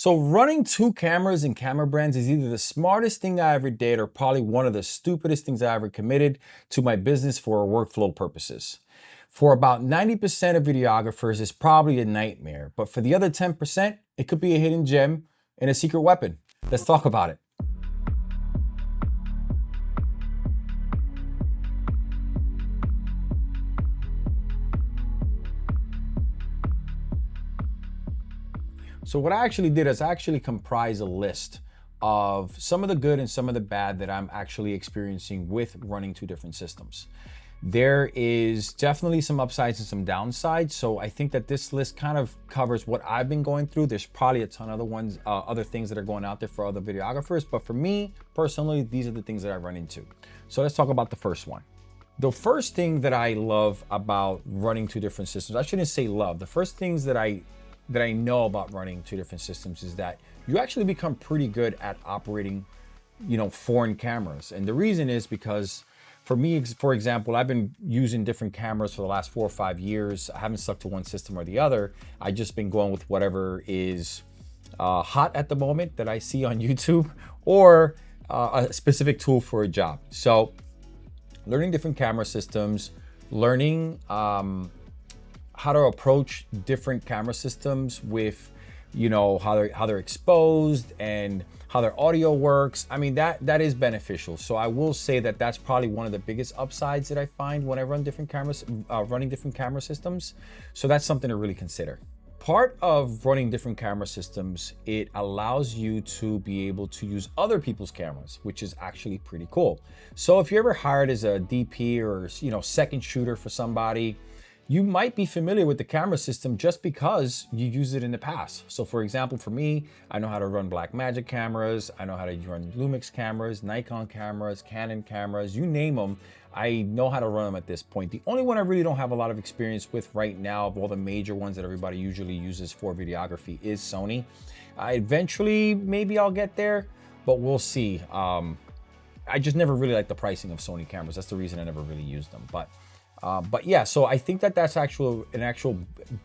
So running two cameras and camera brands is either the smartest thing I ever did or probably one of the stupidest things I ever committed to my business for workflow purposes. For about 90% of videographers, it's probably a nightmare, but for the other 10%, it could be a hidden gem and a secret weapon. Let's talk about it. So what I actually did is I actually comprised a list of some of the good and some of the bad that I'm actually experiencing with running two different systems. There is definitely some upsides and some downsides. So I think that this list kind of covers what I've been going through. There's probably a ton of other things that are going out there for other videographers. But for me personally, these are the things that I run into. So let's talk about the first one. The first thing that I love about running two different systems, I shouldn't say love. The first things that I know about running two different systems is that you actually become pretty good at operating, foreign cameras. And the reason is because for me, for example, I've been using different cameras for the last 4 or 5 years. I haven't stuck to one system or the other. I've just been going with whatever is hot at the moment that I see on YouTube or a specific tool for a job. So learning different camera systems, learning how to approach different camera systems with, how they're exposed and how their audio works. I mean, that is beneficial. So I will say that that's probably one of the biggest upsides that I find when I run different cameras, running different camera systems. So that's something to really consider. Part of running different camera systems, it allows you to be able to use other people's cameras, which is actually pretty cool. So if you're ever hired as a DP or, second shooter for somebody, you might be familiar with the camera system just because you used it in the past. So for example, for me, I know how to run Blackmagic cameras. I know how to run Lumix cameras, Nikon cameras, Canon cameras, you name them. I know how to run them at this point. The only one I really don't have a lot of experience with right now of all the major ones that everybody usually uses for videography is Sony. Eventually, maybe I'll get there, but we'll see. I just never really liked the pricing of Sony cameras. That's the reason I never really used them. But yeah, so I think that that's an actual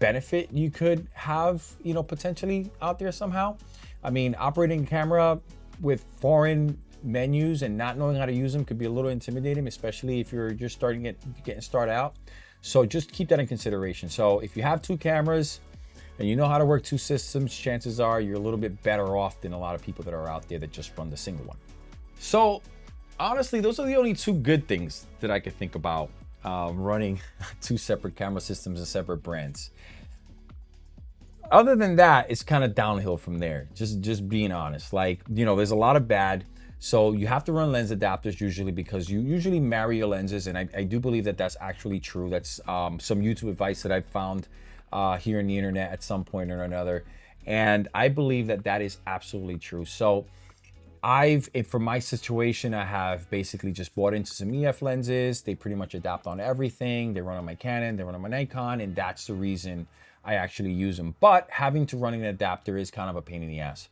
benefit you could have, potentially out there somehow. I mean, operating a camera with foreign menus and not knowing how to use them could be a little intimidating, especially if you're just getting started out. So just keep that in consideration. So if you have two cameras and you know how to work two systems, chances are you're a little bit better off than a lot of people that are out there that just run the single one. So honestly, those are the only two good things that I could think about running two separate camera systems and separate brands. Other than that, it's kind of downhill from there. Just being honest, there's a lot of bad. So you have to run lens adapters usually because you usually marry your lenses. And I do believe that that's actually true. That's some YouTube advice that I've found here on the internet at some point or another. And I believe that that is absolutely true. So for my situation, I have basically just bought into some EF lenses. They pretty much adapt on everything. They run on my Canon, they run on my Nikon, and that's the reason I actually use them. But having to run an adapter is kind of a pain in the ass.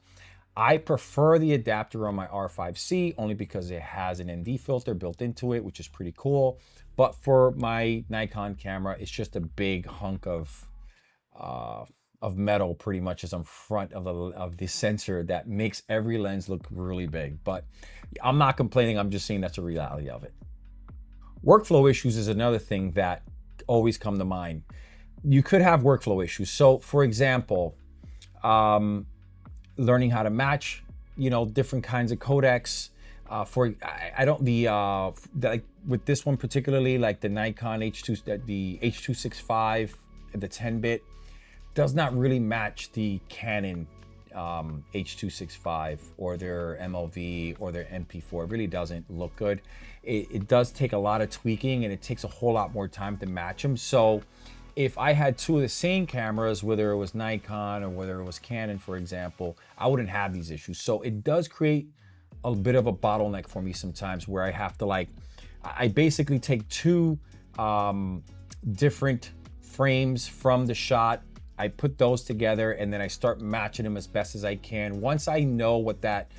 I prefer the adapter on my R5 C only because it has an ND filter built into it, which is pretty cool. But for my Nikon camera, it's just a big hunk of metal pretty much is on front of the sensor that makes every lens look really big. But I'm not complaining, I'm just saying that's a reality of it. Workflow issues is another thing that always come to mind. You could have workflow issues. So for example, learning how to match, different kinds of codecs. Like with this one particularly, like the Nikon the H.265, the 10-bit, does not really match the Canon H.265 or their MLV or their MP4. It really doesn't look good. It does take a lot of tweaking and it takes a whole lot more time to match them. So if I had two of the same cameras, whether it was Nikon or whether it was Canon, for example, I wouldn't have these issues. So it does create a bit of a bottleneck for me sometimes where I have to I basically take two different frames from the shot. I put those together and then I start matching them as best as I can. Once I know what that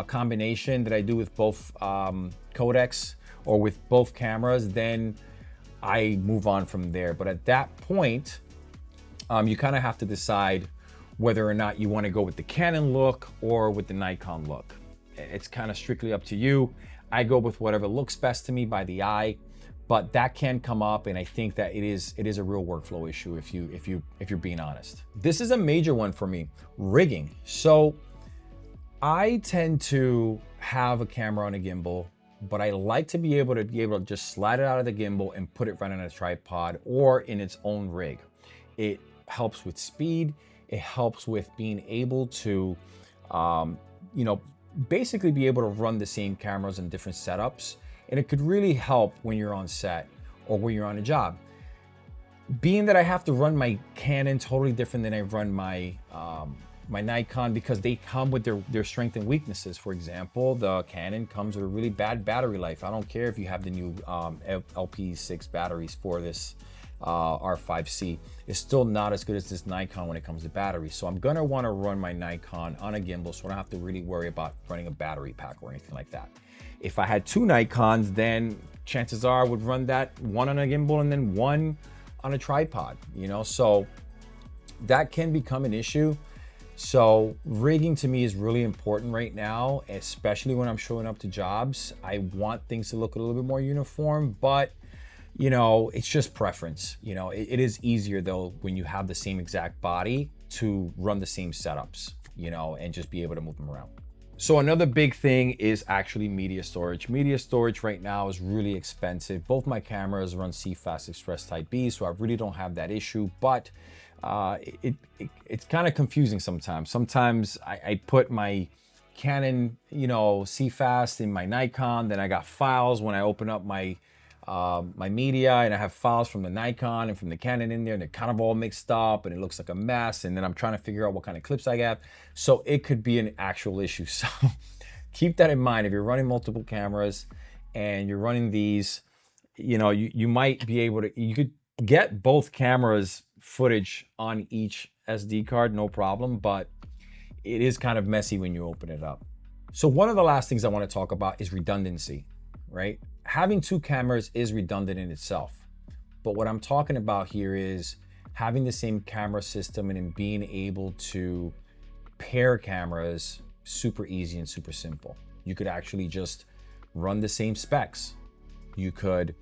combination that I do with both codecs or with both cameras, then I move on from there. But at that point, you kind of have to decide whether or not you want to go with the Canon look or with the Nikon look. It's kind of strictly up to you. I go with whatever looks best to me by the eye, but that can come up, and I think that it is a real workflow issue if you're being honest. This is a major one for me, rigging. So I tend to have a camera on a gimbal, but I like to be able to just slide it out of the gimbal and put it right on a tripod or in its own rig. It helps with speed. It helps with being able to, basically be able to run the same cameras in different setups. And it could really help when you're on set or when you're on a job. Being that I have to run my Canon totally different than I run my my Nikon, because they come with their strengths and weaknesses. For example, the Canon comes with a really bad battery life. I don't care if you have the new LP6 batteries for this R5 C. It's still not as good as this Nikon when it comes to batteries. So I'm gonna wanna run my Nikon on a gimbal so I don't have to really worry about running a battery pack or anything like that. If I had two Nikons, then chances are I would run that one on a gimbal and then one on a tripod, so that can become an issue. So rigging to me is really important right now, especially when I'm showing up to jobs. I want things to look a little bit more uniform, but it's just preference. It is easier though when you have the same exact body to run the same setups, and just be able to move them around. So another big thing is actually media storage. Media storage right now is really expensive. Both my cameras run CFexpress Type B, so I really don't have that issue, but it's kind of confusing sometimes. Sometimes I put my Canon, CFast in my Nikon, then I got files when I open up my my media, and I have files from the Nikon and from the Canon in there, and they're kind of all mixed up and it looks like a mess, and then I'm trying to figure out what kind of clips I have. So it could be an actual issue. So keep that in mind. If you're running multiple cameras and you're running these, you might be able to, you could get both cameras footage on each SD card, no problem, but it is kind of messy when you open it up. So one of the last things I want to talk about is redundancy, right? Having two cameras is redundant in itself, but what I'm talking about here is having the same camera system and being able to pair cameras super easy and super simple. You could actually just run the same specs. You could,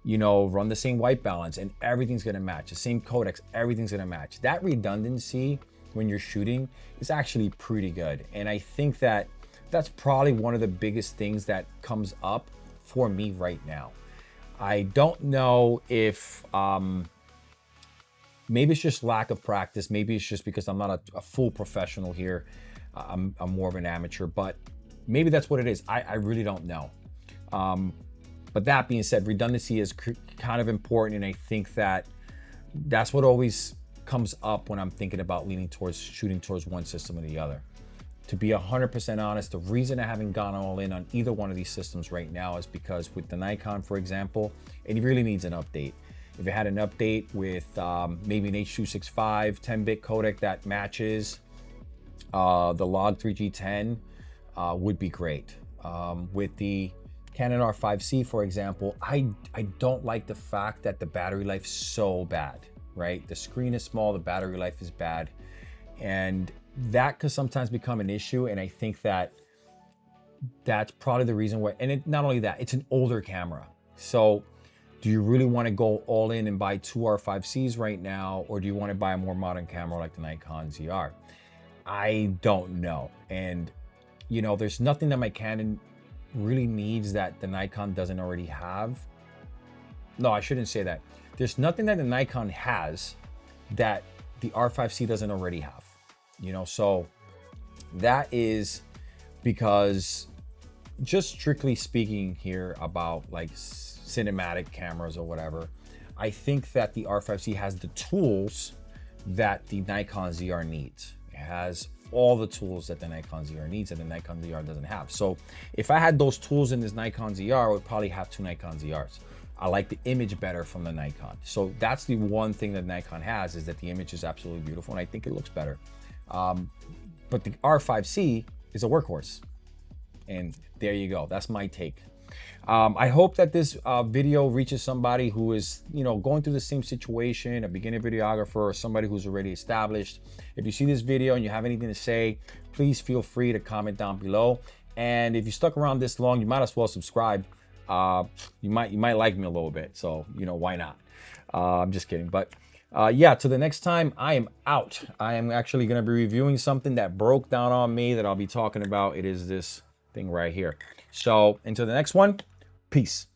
run the same white balance and everything's gonna match. The same codecs, everything's gonna match. That redundancy when you're shooting is actually pretty good. And I think that that's probably one of the biggest things that comes up for me right now. I don't know if maybe it's just lack of practice. Maybe it's just because I'm not a full professional here. I'm more of an amateur, but maybe that's what it is. I really don't know. But that being said, redundancy is kind of important, and I think that that's what always comes up when I'm thinking about leaning towards shooting towards one system or the other. To be 100% honest, the reason I haven't gone all in on either one of these systems right now is because with the Nikon, for example, it really needs an update. If it had an update with maybe an H.265 10-bit codec that matches the Log 3G10 would be great. With the Canon R5 C, for example, I don't like the fact that the battery life is so bad, right? The screen is small, the battery life is bad, and that could sometimes become an issue. And I think that that's probably the reason why. And not only that, it's an older camera. So do you really want to go all in and buy two R5Cs right now? Or do you want to buy a more modern camera like the Nikon ZR? I don't know. And there's nothing that my Canon really needs that the Nikon doesn't already have. No, I shouldn't say that. There's nothing that the Nikon has that the R5C doesn't already have. So that is because, just strictly speaking here about like cinematic cameras or whatever, I think that the R5C has the tools that the Nikon ZR needs. It has all the tools that the Nikon ZR needs and the Nikon ZR doesn't have. So if I had those tools in this Nikon ZR, I would probably have two Nikon ZRs. I like the image better from the Nikon. So that's the one thing that Nikon has, is that the image is absolutely beautiful and I think it looks better. But the R5C is a workhorse. And there you go, that's my take. I hope that this video reaches somebody who is, going through the same situation, a beginner videographer or somebody who's already established. If you see this video and you have anything to say, please feel free to comment down below. And if you stuck around this long, you might as well subscribe. You might like me a little bit, so why not? I'm just kidding, but yeah, till the next time, I am out. I am actually going to be reviewing something that broke down on me that I'll be talking about. It is this thing right here. So until the next one, peace.